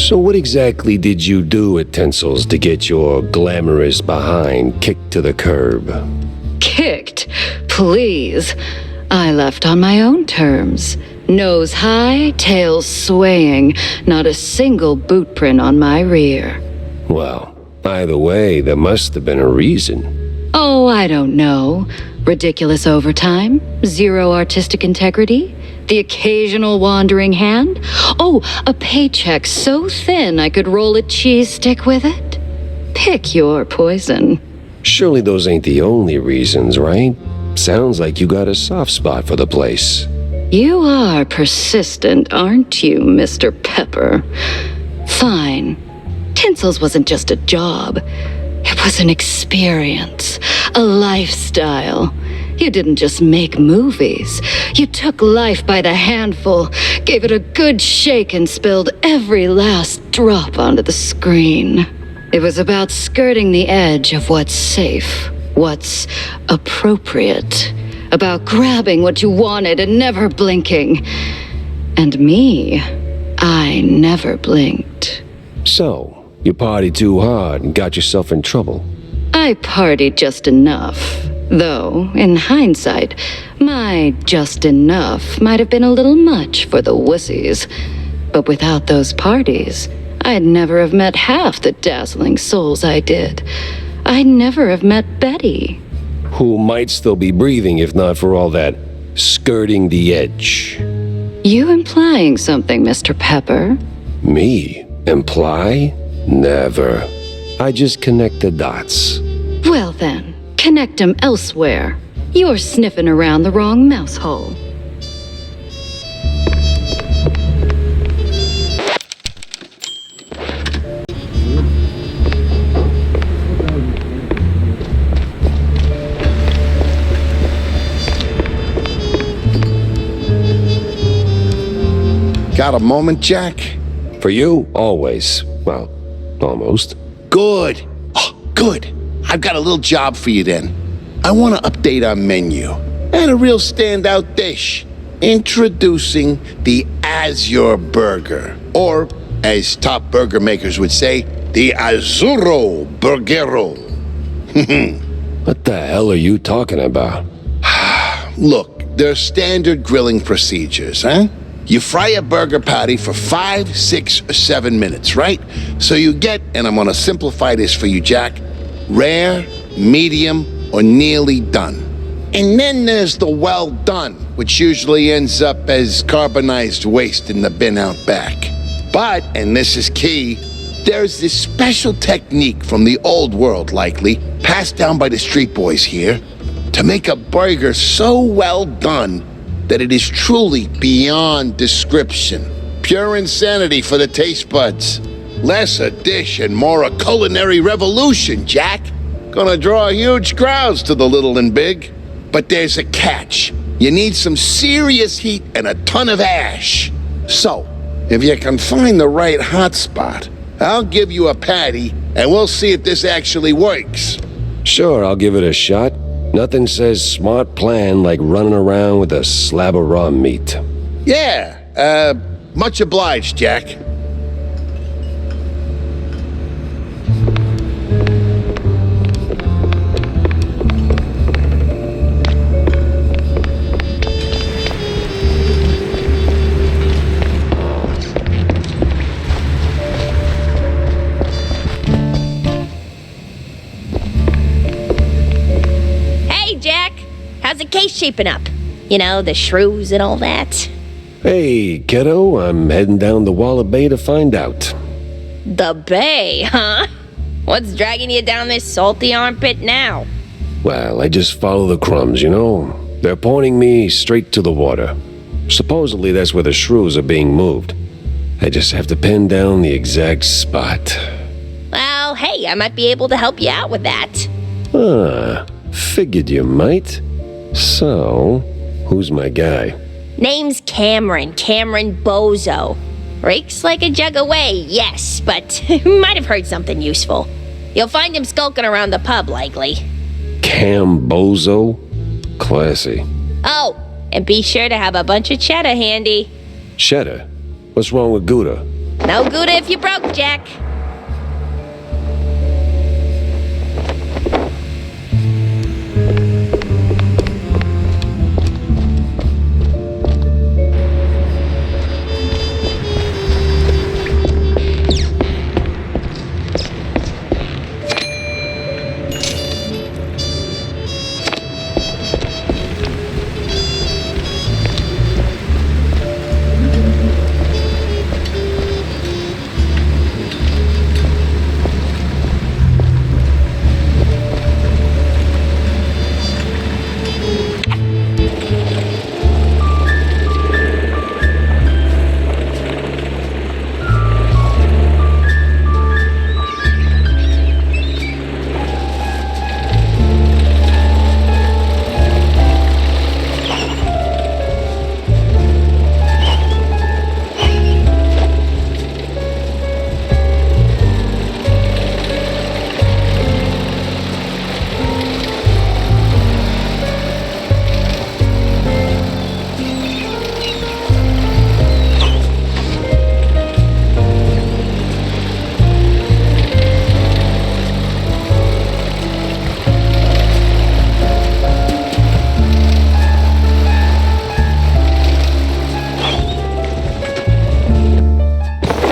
So what exactly did you do at Tinsel's to get your glamorous behind kicked to the curb? Kicked? Please. I left on my own terms. Nose high, tail swaying, not a single boot print on my rear. Well, either way, there must have been a reason. Oh, I don't know. Ridiculous overtime? Zero artistic integrity? The occasional wandering hand? Oh, a paycheck so thin I could roll a cheese stick with it? Pick your poison. Surely those ain't the only reasons, right? Sounds like you got a soft spot for the place. You are persistent, aren't you, Mr. Pepper? Fine. Tinsel's wasn't just a job. It was an experience, a lifestyle. You didn't just make movies. You took life by the handful, gave it a good shake, and spilled every last drop onto the screen. It was about skirting the edge of what's safe, what's appropriate, about grabbing what you wanted and never blinking. And me, I never blinked. So, you partied too hard and got yourself in trouble. I partied just enough. Though, in hindsight, my just enough might have been a little much for the wussies. But without those parties, I'd never have met half the dazzling souls I did. I'd never have met Betty. Who might still be breathing if not for all that skirting the edge. You implying something, Mr. Pepper? Me? Imply? Never. I just connect the dots. Well then, connect 'em elsewhere. You're sniffing around the wrong mouse hole. Got a moment, Jack? For you, always. Well, almost. Good. Oh, good. I've got a little job for you then. I want to update our menu. And a real standout dish. Introducing the Azure Burger. Or, as top burger makers would say, the Azzurro Burgero. What the hell are you talking about? Look, there are standard grilling procedures, huh? You fry a burger patty for 5, 6, or 7 minutes, right? So you get, and I'm gonna simplify this for you, Jack, rare, medium, or nearly done. And then there's the well done, which usually ends up as carbonized waste in the bin out back. But, and this is key, there's this special technique from the old world, likely, passed down by the street boys here, to make a burger so well done that it is truly beyond description. Pure insanity for the taste buds. Less a dish and more a culinary revolution, Jack. Gonna draw huge crowds to the little and big. But there's a catch. You need some serious heat and a ton of ash. So, if you can find the right hot spot, I'll give you a patty and we'll see if this actually works. Sure, I'll give it a shot. Nothing says smart plan like running around with a slab of raw meat. Yeah, much obliged, Jack. How's the case shaping up? You know, the shrews and all that. Hey, kiddo, I'm heading down the Waller Bay to find out. The bay, huh? What's dragging you down this salty armpit now? Well, I just follow the crumbs, you know? They're pointing me straight to the water. Supposedly that's where the shrews are being moved. I just have to pin down the exact spot. Well, hey, I might be able to help you out with that. Figured you might. So, who's my guy? Name's Cameron Bozo. Rakes like a jug away, yes, but might have heard something useful. You'll find him skulking around the pub, likely. Cambozo? Classy. Oh, and be sure to have a bunch of cheddar handy. Cheddar? What's wrong with Gouda? No good if you broke, Jack.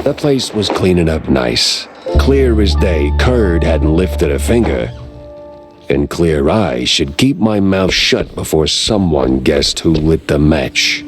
The place was cleaning up nice. Clear as day, Curd hadn't lifted a finger. And clear eyes should keep my mouth shut before someone guessed who lit the match.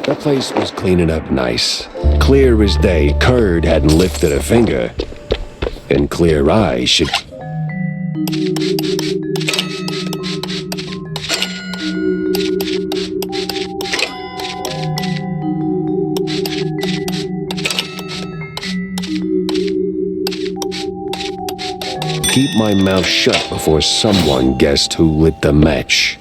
The place was cleaning up nice. Clear as day, Curd hadn't lifted a finger. And clear eyes should... keep my mouth shut before someone guessed who lit the match.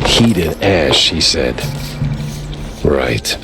Heated ash, he said. Right.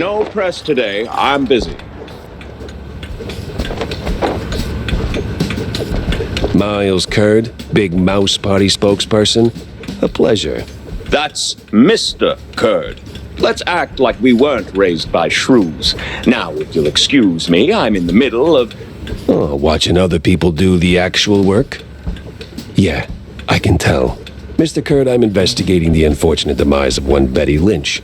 No press today. I'm busy. Miles Curd, Big Mouse Party spokesperson. A pleasure. That's Mr. Curd. Let's act like we weren't raised by shrews. Now, if you'll excuse me, I'm in the middle of... Oh, watching other people do the actual work? Yeah, I can tell. Mr. Curd, I'm investigating the unfortunate demise of one Betty Lynch.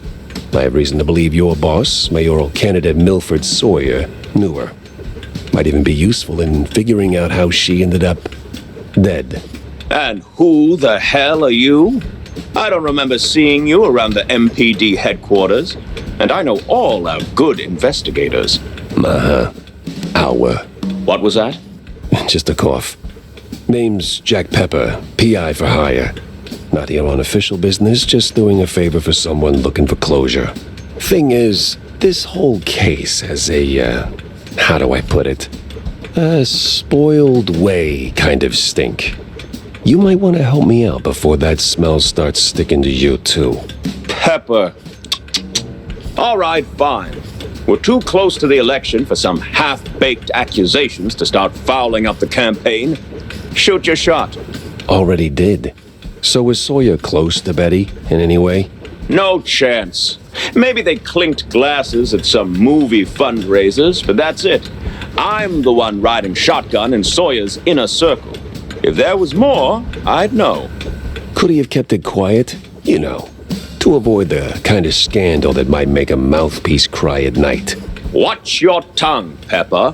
I have reason to believe your boss, mayoral candidate Milford Sawyer, knew her. Might even be useful in figuring out how she ended up dead. And who the hell are you? I don't remember seeing you around the MPD headquarters, and I know all our good investigators. Our. What was that? Just a cough. Name's Jack Pepper, PI for hire. Not here on official business, just doing a favor for someone looking for closure. Thing is, this whole case has a, how do I put it? A spoiled way kind of stink. You might want to help me out before that smell starts sticking to you, too. Pepper. All right, fine. We're too close to the election for some half-baked accusations to start fouling up the campaign. Shoot your shot. Already did. So was Sawyer close to Betty in any way? No chance. Maybe they clinked glasses at some movie fundraisers, but that's it. I'm the one riding shotgun in Sawyer's inner circle. If there was more, I'd know. Could he have kept it quiet? You know, to avoid the kind of scandal that might make a mouthpiece cry at night. Watch your tongue, Pepper.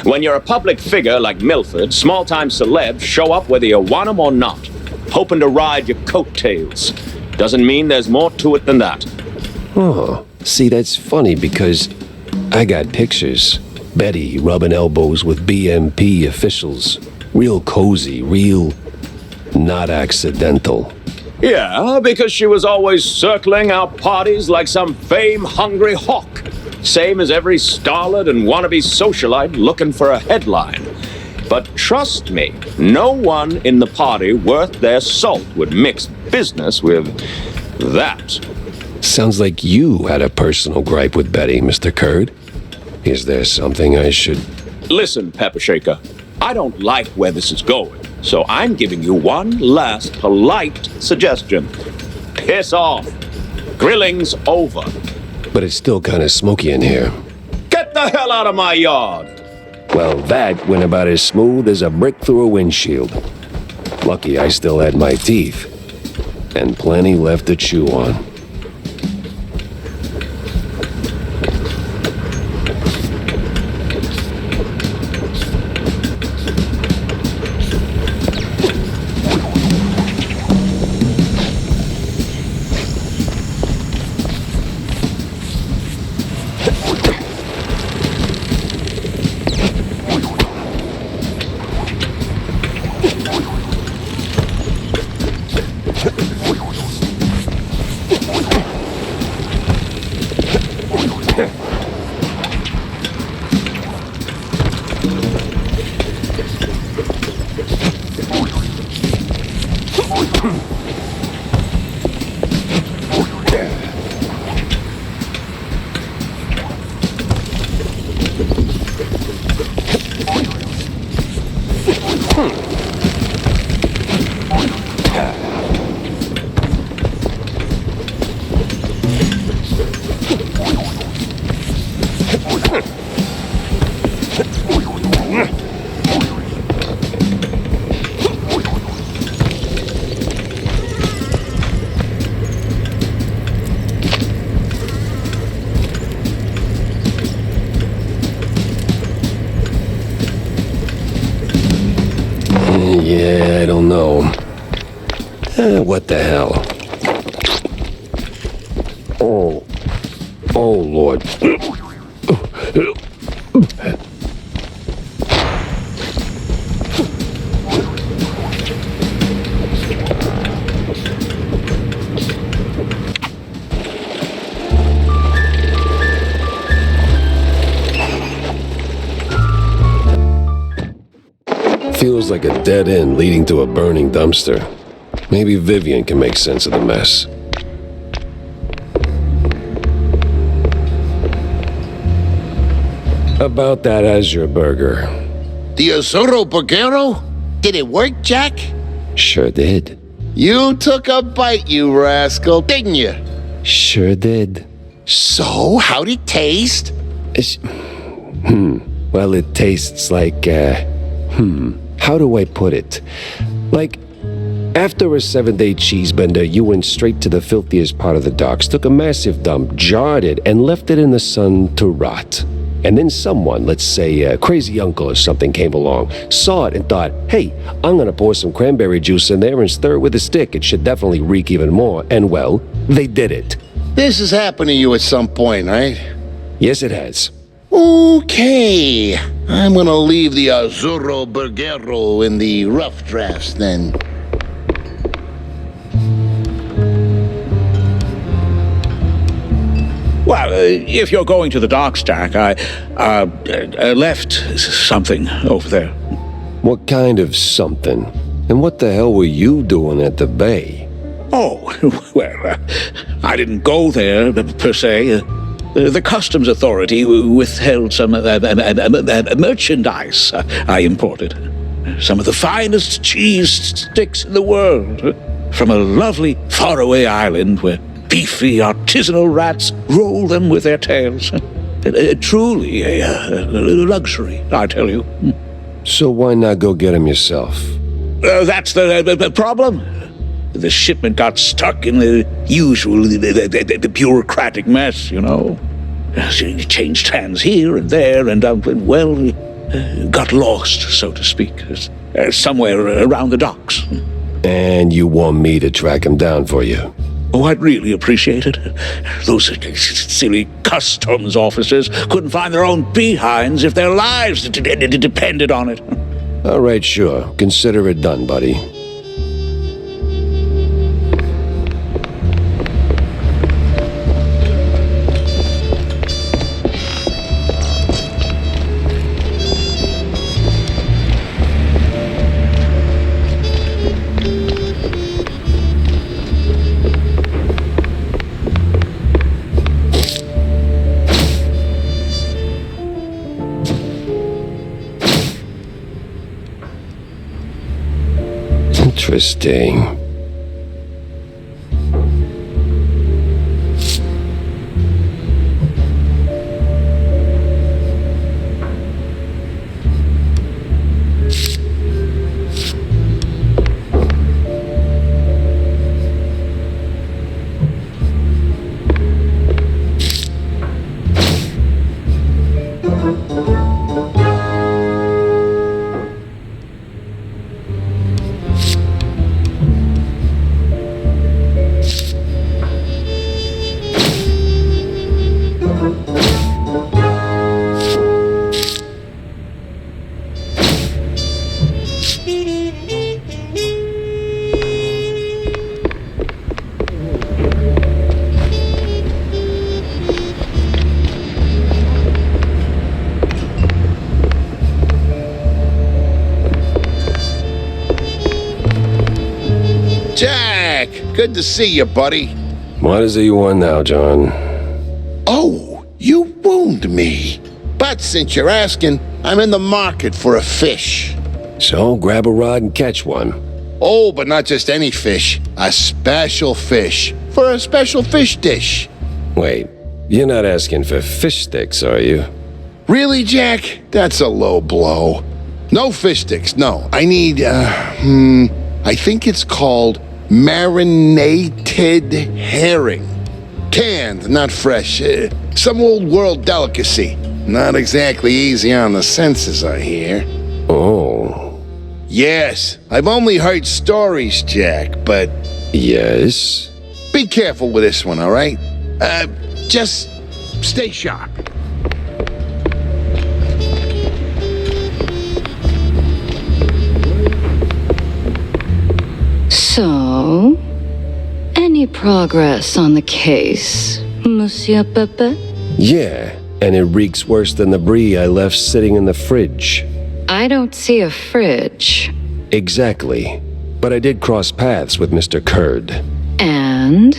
When you're a public figure like Milford, small-time celebs show up whether you want 'em or not, hoping to ride your coattails. Doesn't mean there's more to it than that. Oh, see, that's funny because I got pictures. Betty rubbing elbows with BMP officials. Real cozy, real not accidental. Yeah, because she was always circling our parties like some fame-hungry hawk. Same as every starlet and wannabe socialite looking for a headline. But trust me, no one in the party worth their salt would mix business with that. Sounds like you had a personal gripe with Betty, Mr. Curd. Is there something I should... Listen, Pepper Shaker, I don't like where this is going, so I'm giving you one last polite suggestion. Piss off. Grilling's over. But it's still kind of smoky in here. Get the hell out of my yard! Well, that went about as smooth as a brick through a windshield. Lucky I still had my teeth. And plenty left to chew on. Yeah, I don't know. What the hell? Oh, Lord. Feels like a dead end leading to a burning dumpster. Maybe Vivian can make sense of the mess. About that Azure burger. The Azuro Burgero? Did it work, Jack? Sure did. You took a bite, you rascal, didn't you? Sure did. So, how'd it taste? Well, it tastes like, how do I put it? Like, after a 7-day cheese bender, you went straight to the filthiest part of the docks, took a massive dump, jarred it, and left it in the sun to rot. And then someone, let's say a crazy uncle or something, came along, saw it and thought, hey, I'm gonna pour some cranberry juice in there and stir it with a stick. It should definitely reek even more. And well, they did it. This has happened to you at some point, right? Yes, it has. Okay. I'm gonna leave the Azuro Burgero in the rough drafts then. Well, if you're going to the docks, Jack, I left something over there. What kind of something? And what the hell were you doing at the bay? Oh, well, I didn't go there, per se. The customs authority withheld some merchandise I imported. Some of the finest cheese sticks in the world. From a lovely faraway island where beefy artisanal rats roll them with their tails. Truly a luxury, I tell you. So why not go get him yourself? That's the problem. The shipment got stuck in the usual the bureaucratic mess, you know. It changed hands here and there, and got lost, so to speak, somewhere around the docks. And you want me to track him down for you? Oh, I'd really appreciate it. Those silly customs officers couldn't find their own behinds if their lives depended on it. All right, sure. Consider it done, buddy. Interesting. Jack, good to see you, buddy. What is it you want now, John? Oh, you wound me. But since you're asking, I'm in the market for a fish. So grab a rod and catch one. Oh, but not just any fish. A special fish. For a special fish dish. Wait, you're not asking for fish sticks, are you? Really, Jack? That's a low blow. No fish sticks, no. I need, I think it's called marinated herring. Canned, not fresh. Some old world delicacy. Not exactly easy on the senses, I hear. Oh. Yes, I've only heard stories, Jack, but Yes? be careful with this one, all right? Just stay sharp. So, any progress on the case, Monsieur Pepper? Yeah, and it reeks worse than the brie I left sitting in the fridge. I don't see a fridge. Exactly. But I did cross paths with Mr. Curd. And?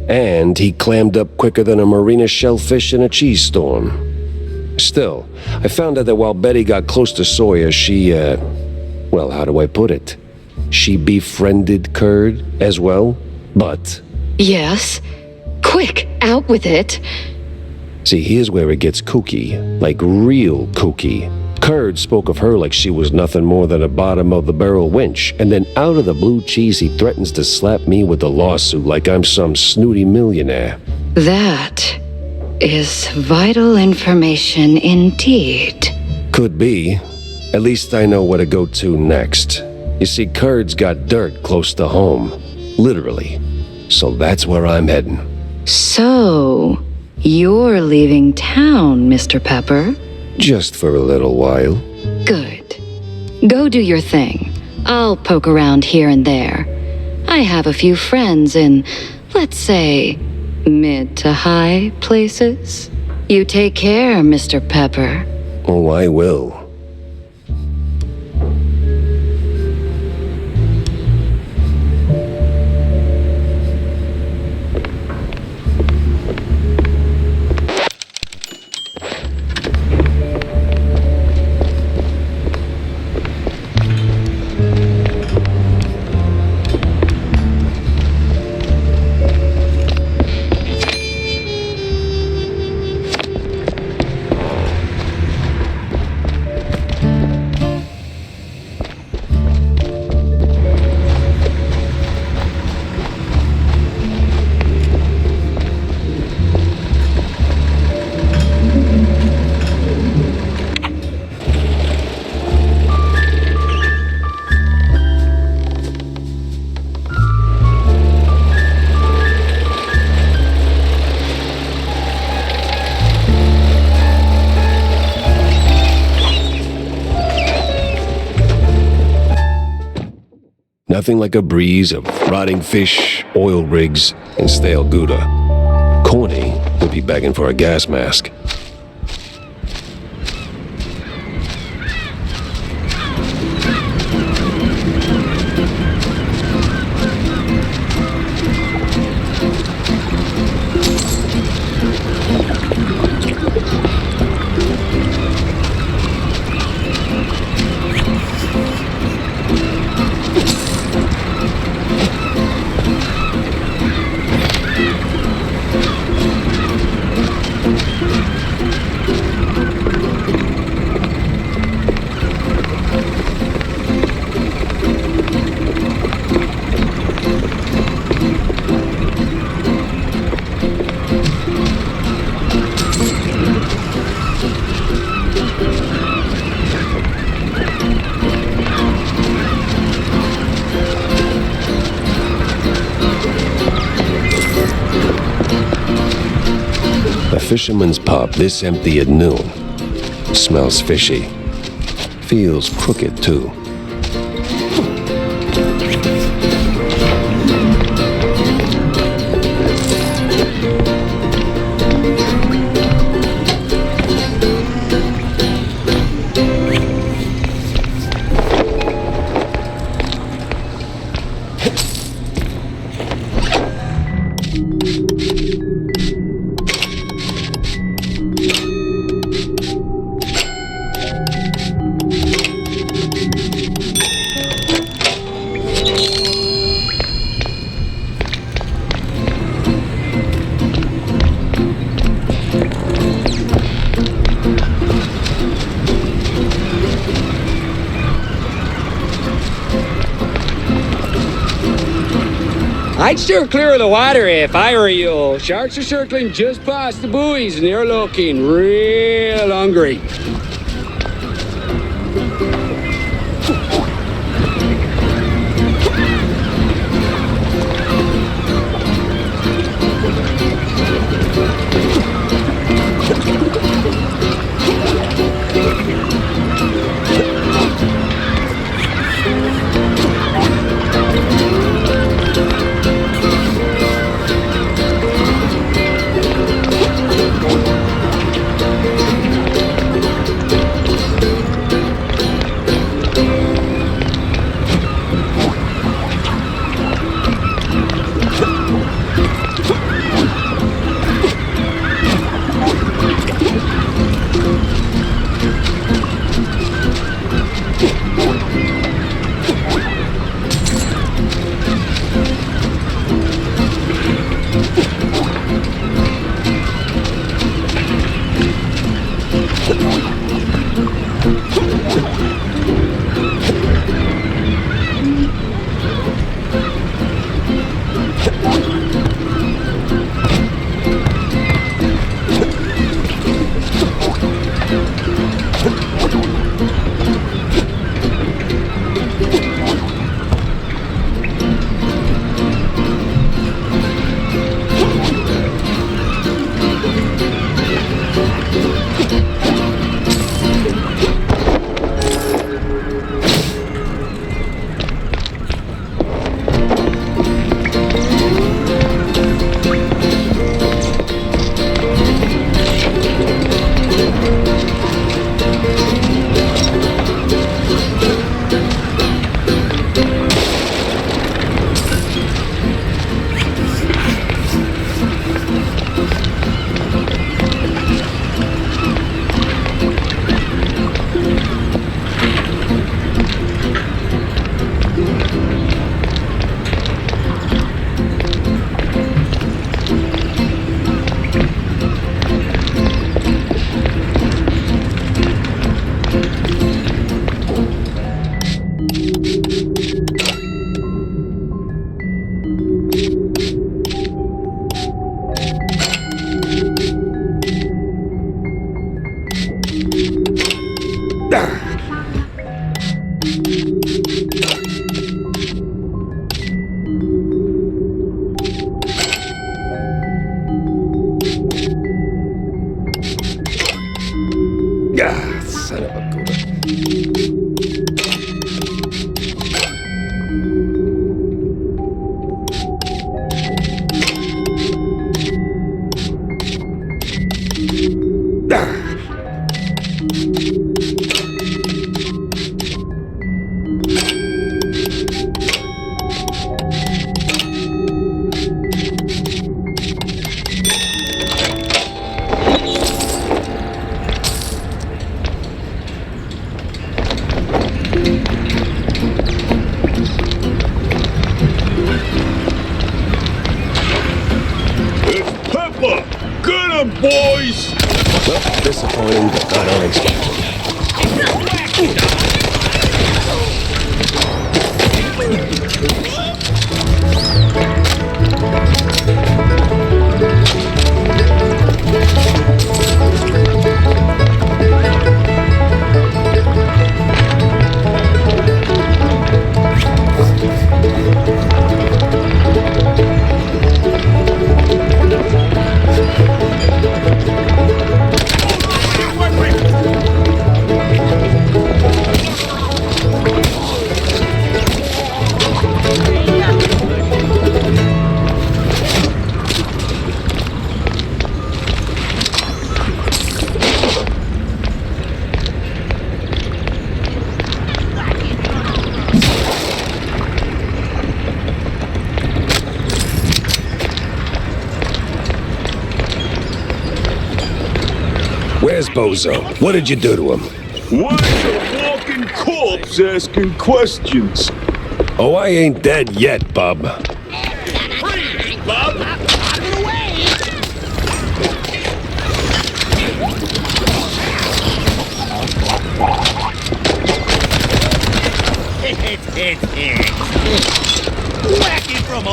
And he clammed up quicker than a marina shellfish in a cheese storm. Still, I found out that while Betty got close to Sawyer, she, well, how do I put it? She befriended Curd as well, but... Yes? Quick, out with it. See, here's where it gets kooky, like real kooky. Curd spoke of her like she was nothing more than a bottom-of-the-barrel wench, and then out of the blue cheese he threatens to slap me with a lawsuit like I'm some snooty millionaire. That is vital information indeed. Could be. At least I know where to go to next. You see, Curd's got dirt close to home. Literally. So that's where I'm heading. So, you're leaving town, Mr. Pepper? Just for a little while. Good. Go do your thing. I'll poke around here and there. I have a few friends in, let's say, mid to high places. You take care, Mr. Pepper. Oh, I will. Nothing like a breeze of rotting fish, oil rigs, and stale Gouda. Corny would be begging for a gas mask. Fisherman's pub this empty at noon. Smells fishy. Feels crooked, too. I'd steer clear of the water if I were you. Sharks are circling just past the buoys and they're looking real hungry. Ah, son of a goober. Boys! Well, disappointing, but not unexpected. Where's Bozo? What did you do to him? Why is a walking corpse asking questions? Oh, I ain't dead yet, bub. Freeze, Bob! Whack it from a...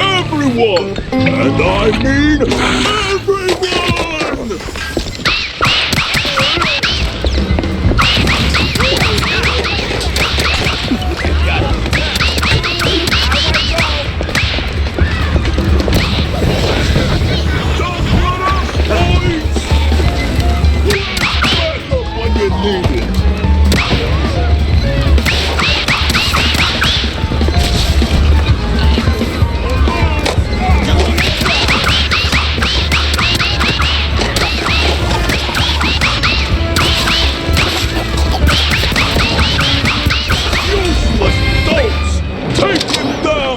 Everyone! And I mean everyone! Don't run up, boys! Back up when you need it.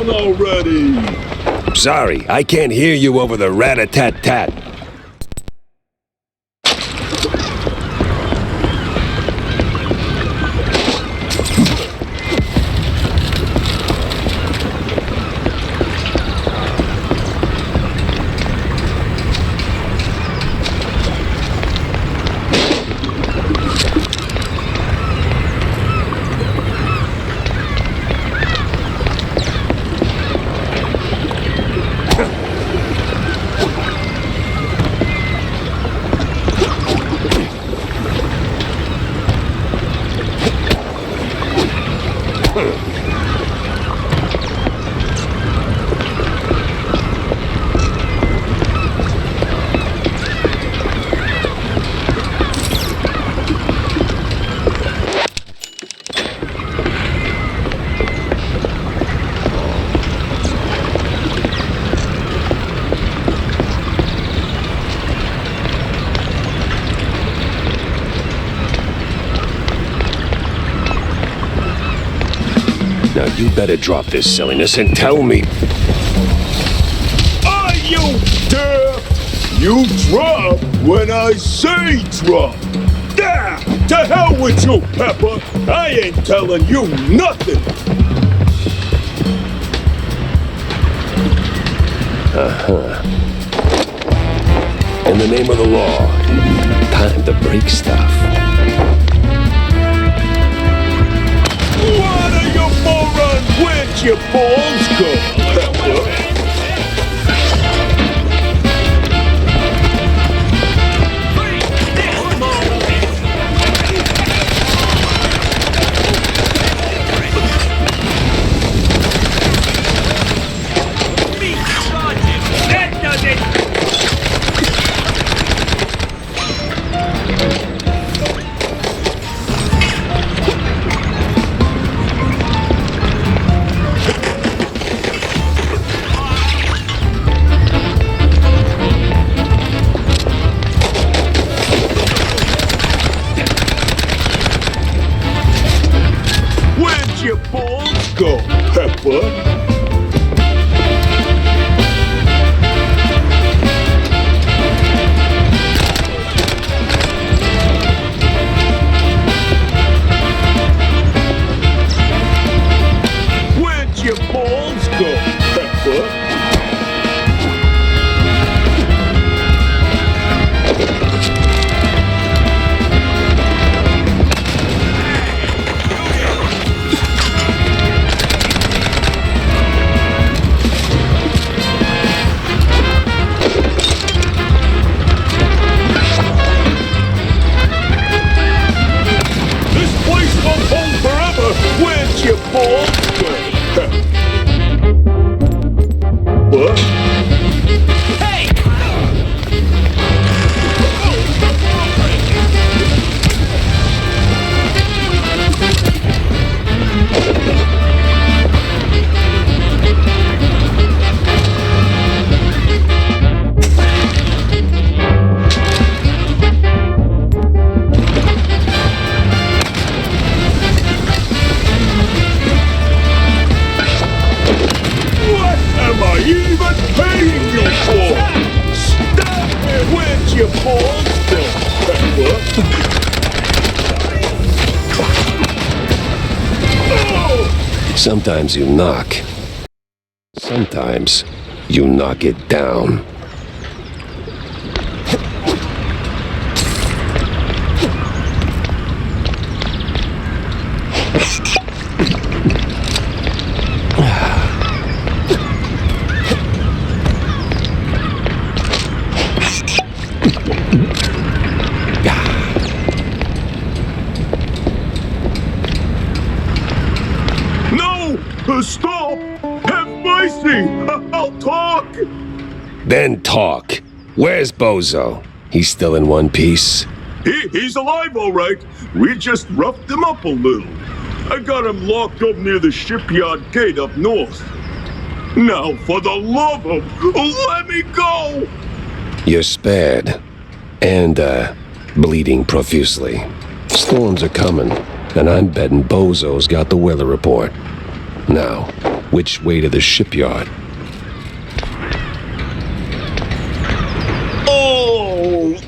Already. Sorry, I can't hear you over the rat-a-tat-tat. Now you better drop this silliness and tell me... Are you deaf? You drop when I say drop. Yeah, to hell with you, Pepper. I ain't telling you nothing. In the name of the law, Time to break stuff. What are your morons? Where'd your balls go? That does it! Where'd your balls go, Pepper? Where'd your balls go, Pepper? This place won't hold forever. Where'd your balls go? What? Hey! What am I even paying you for? Stop it! Where'd your balls go, Pepper? Oh! Sometimes you knock. Sometimes you knock it down. No! Stop! Have mercy! I'll talk! Then talk. Where's Bozo? He's still in one piece. He's alive, all right. We just roughed him up a little. I got him locked up near the shipyard gate up north. Now, for the love of... let me go! You're spared. And, bleeding profusely. Storms are coming, and I'm betting Bozo's got the weather report. Now, which way to the shipyard? Oh!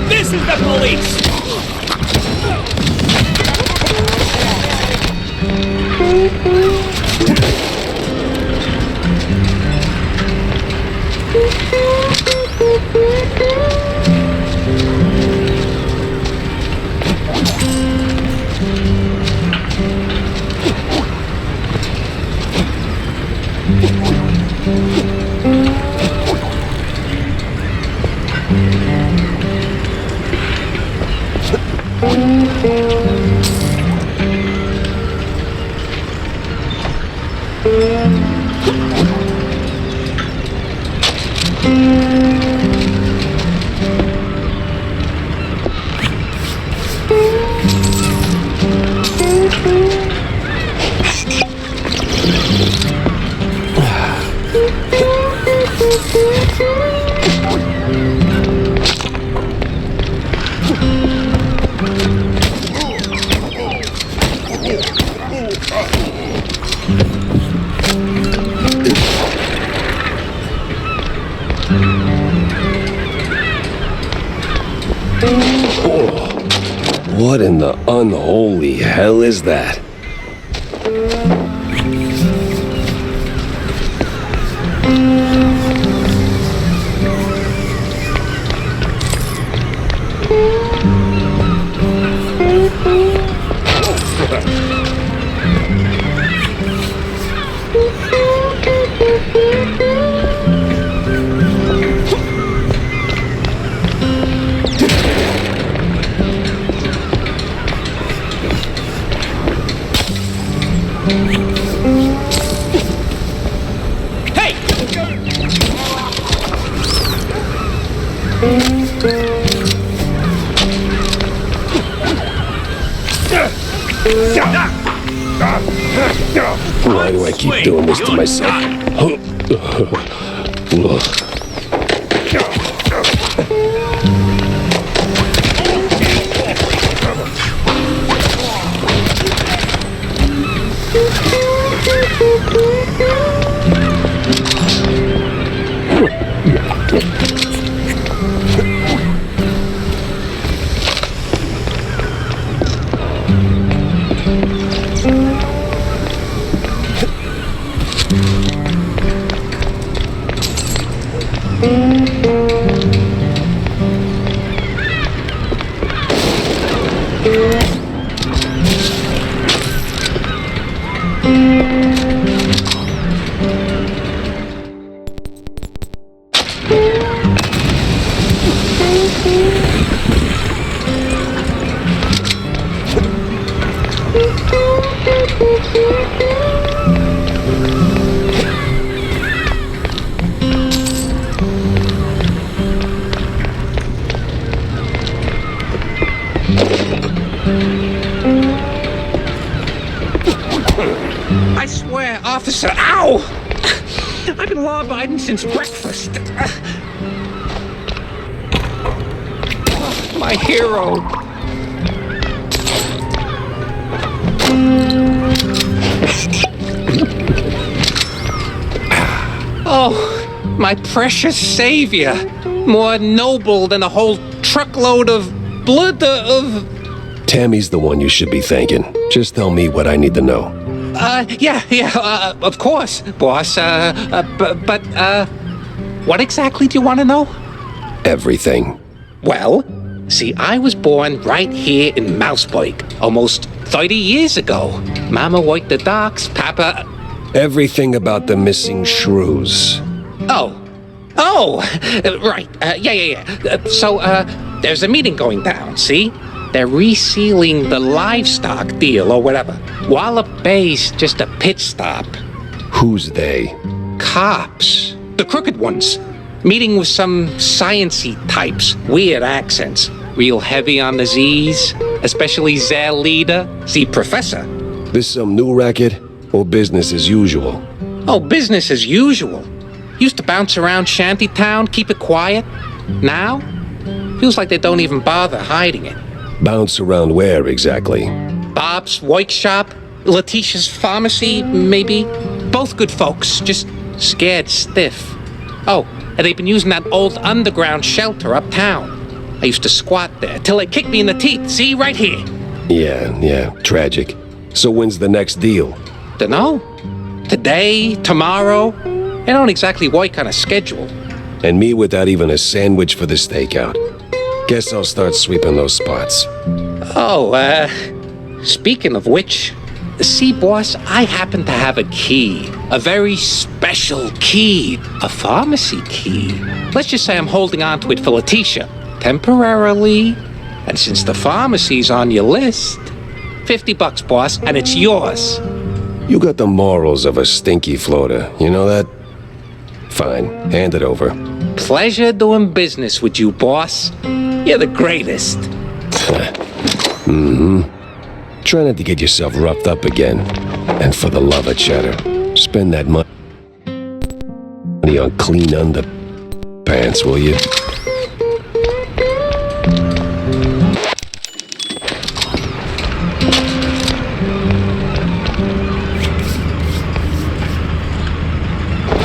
This is the police! What in the unholy hell is that? Why do I keep doing this to myself? Ugh. officer. Ow! I've been law-abiding since breakfast. My hero. Oh, my precious savior. More noble than a whole truckload of blood of... Tammy's the one you should be thanking. Just tell me what I need to know. Of course, boss. What exactly do you want to know? Everything. Well, see, I was born right here in Mouseburg, almost 30 years ago. Mama worked the docks, Papa... Everything about the missing shrews. Right. So, there's a meeting going down, see? They're resealing the livestock deal or whatever. Wallop Bay's just a pit stop. Who's they? Cops. The crooked ones. Meeting with some science-y types. Weird accents. Real heavy on the Z's. Especially their leader, the professor. This some new racket or business as usual? Oh, business as usual. Used to bounce around Shantytown, keep it quiet. Now, feels like they don't even bother hiding it. Bounce around where exactly? Bob's workshop, Letitia's pharmacy, maybe. Both good folks, just scared stiff. Oh, and they've been using that old underground shelter uptown. I used to squat there till they kicked me in the teeth. See, right here. Yeah, tragic. So when's the next deal? Dunno. Today, tomorrow. They don't exactly work on a schedule. And me without even a sandwich for the stakeout. Guess I'll start sweeping those spots. Oh, speaking of which, see, boss, I happen to have a key. A very special key. A pharmacy key. Let's just say I'm holding on to it for Letitia. Temporarily. And since the pharmacy's on your list, $50, boss, and it's yours. You got the morals of a stinky floater, you know that? Fine, hand it over. Pleasure doing business with you, boss. You're the greatest. Try not to get yourself roughed up again. And for the love of cheddar, spend that money on clean underpants, will you?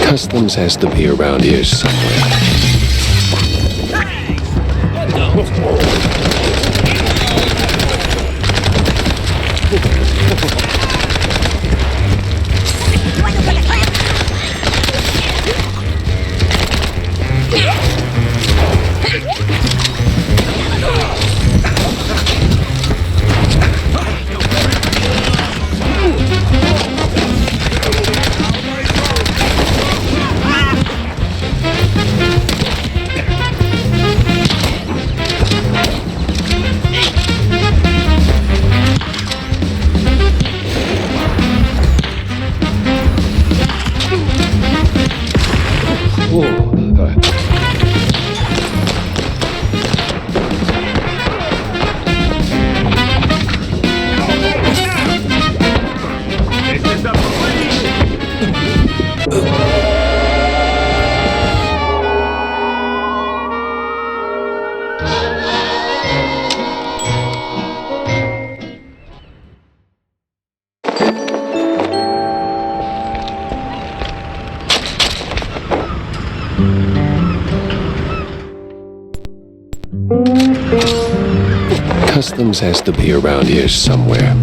Customs has to be around here somewhere. Customs has to be around here somewhere.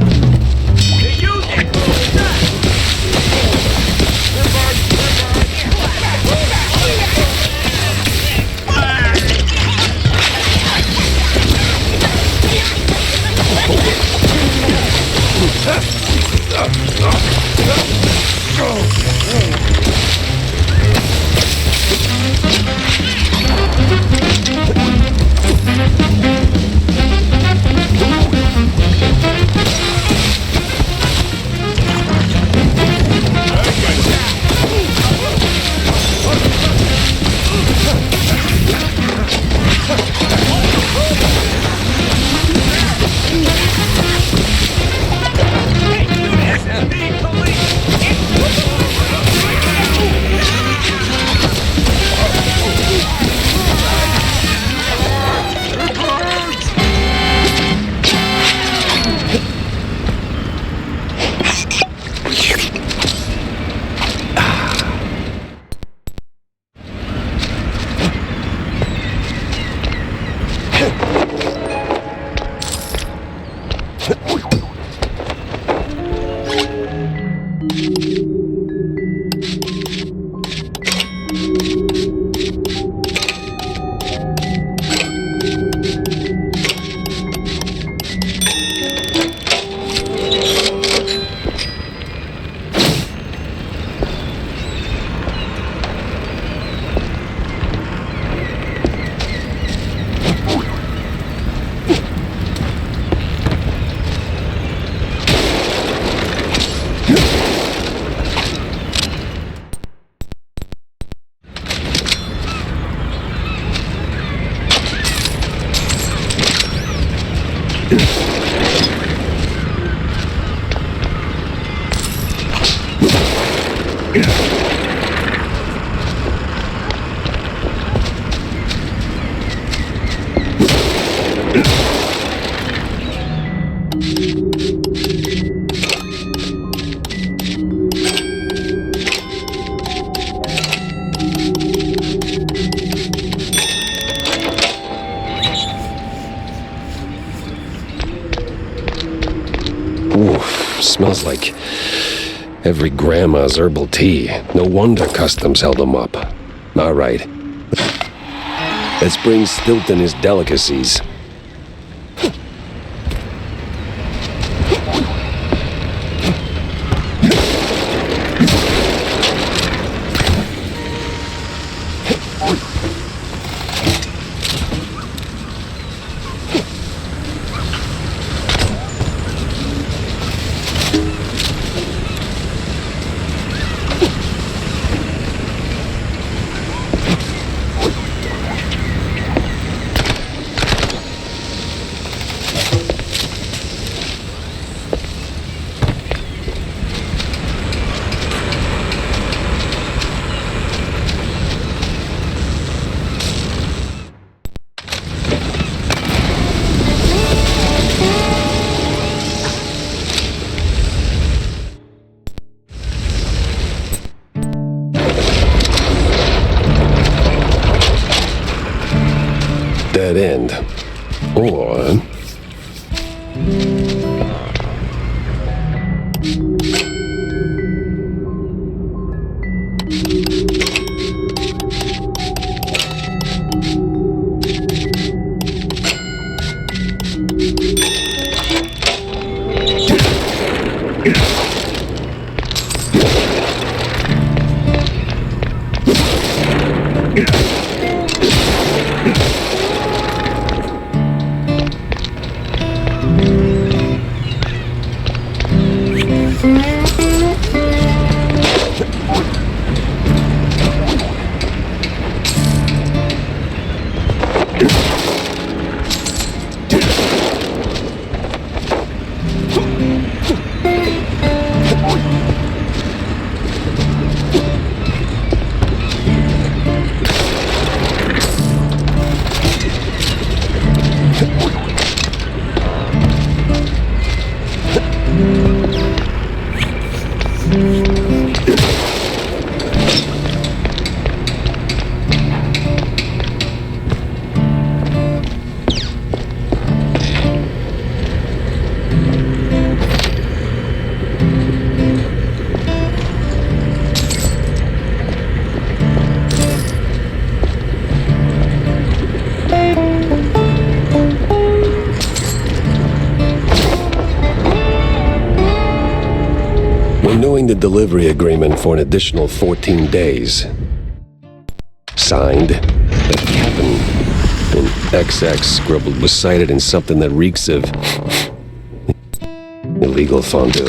Smells like every grandma's herbal tea. No wonder customs held them up. All right. Let's bring Stilton his delicacies. Dead end. Or... renewing the delivery agreement for an additional 14 days. Signed, the cabin in XX scribbled was cited in something that reeks of illegal fondue.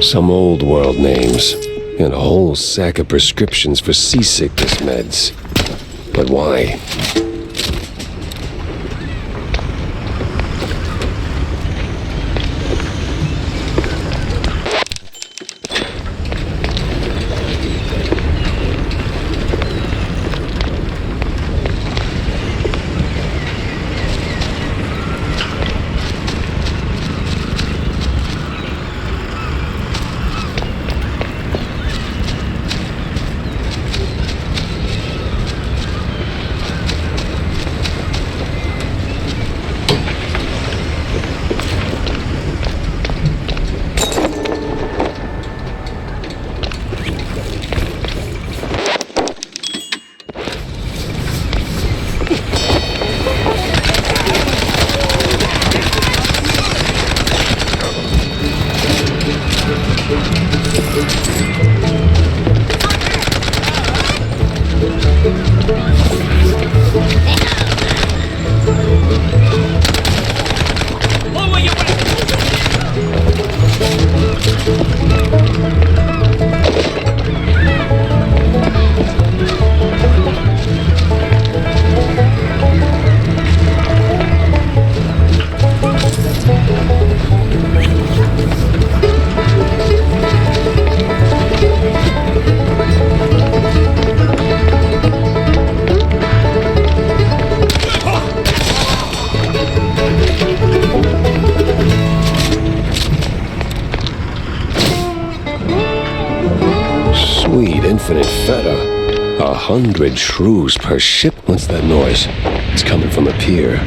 Some old world names, and a whole sack of prescriptions for seasickness meds. But why? Infinite feta. 100 shrews per ship. What's that noise? It's coming from the pier.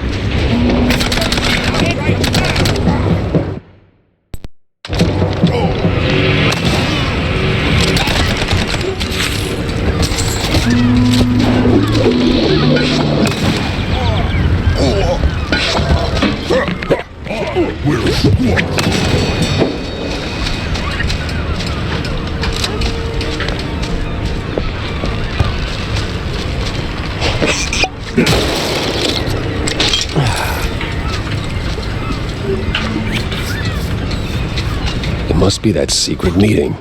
It must be that secret meeting.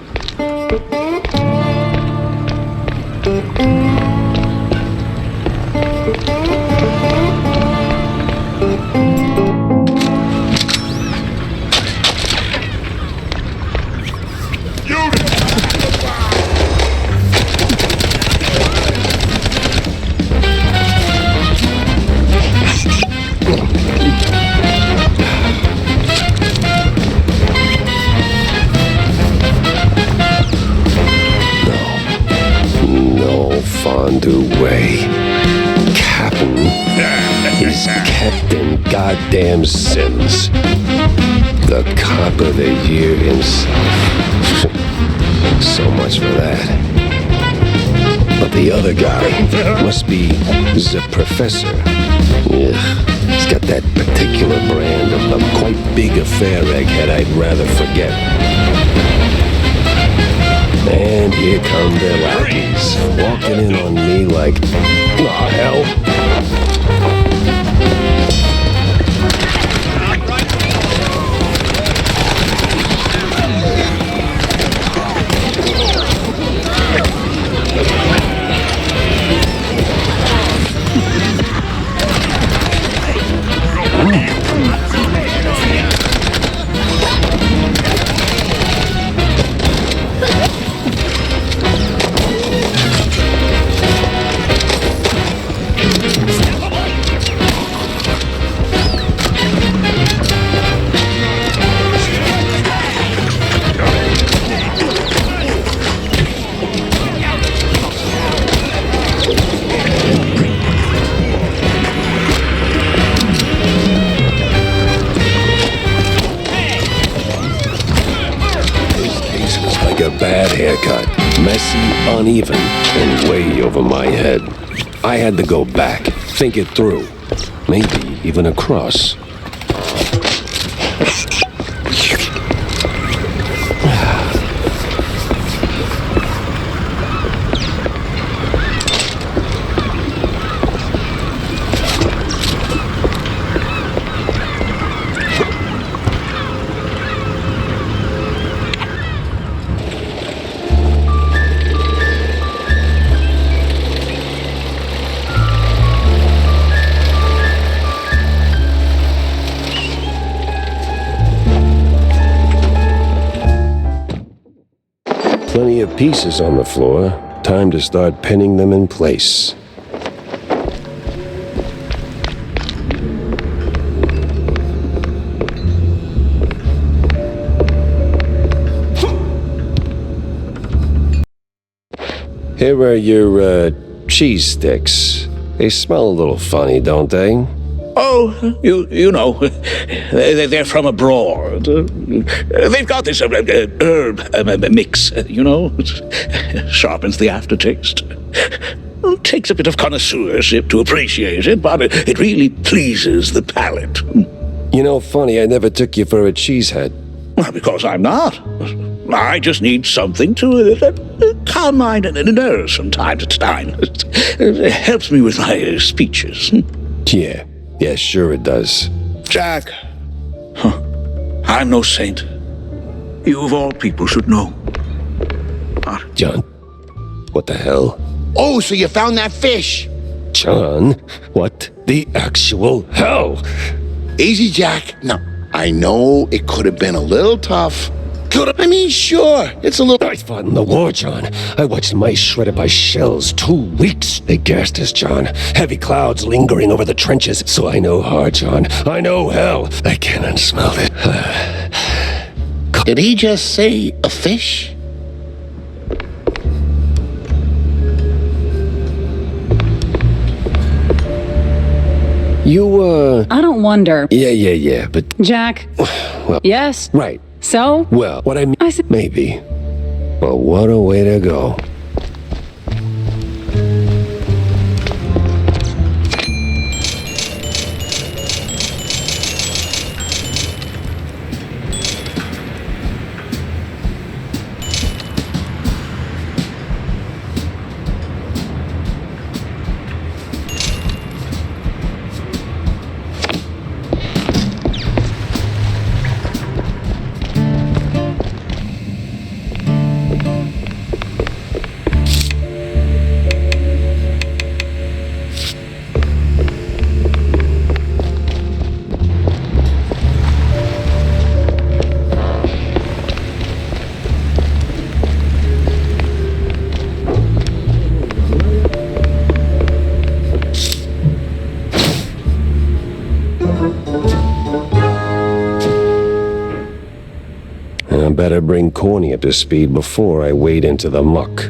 Way. Captain is Captain Goddamn Sims. The cop of the year himself. So much for that. But the other guy must be the professor. Ugh. He's got that particular brand of the quite big affair egghead I'd rather forget. And here come their lackeys, walking in on me like, oh, hell. Bad haircut, messy, uneven, and way over my head. I had to go back, think it through, maybe even across. of pieces on the floor. Time to start pinning them in place. Here are your, cheese sticks. They smell a little funny, don't they? Oh, you know, they're from abroad. They've got this herb mix, you know. Sharpens the aftertaste. Takes a bit of connoisseurship to appreciate it, but it really pleases the palate. You know, funny, I never took you for a cheesehead. Well, because I'm not. I just need something to calm my nerves from time to time. It helps me with my speeches. Yeah, sure it does. Jack, I'm no saint. You of all people should know. John, what the hell? Oh, so you found that fish? John, what the actual hell? Easy, Jack. Now, I know it could have been a little tough. I mean, sure, it's a little... I fought in the war, John. I watched mice shredded by shells. 2 weeks they gassed us, John. Heavy clouds lingering over the trenches. So I know hard, John. I know hell. I can't unsmell it. Did he just say a fish? You, I don't wonder. Yeah, but... Jack. Well... Yes? Right. So? Well, what I mean... I said... Maybe. Well, what a way to go. I better bring Corny up to speed before I wade into the muck.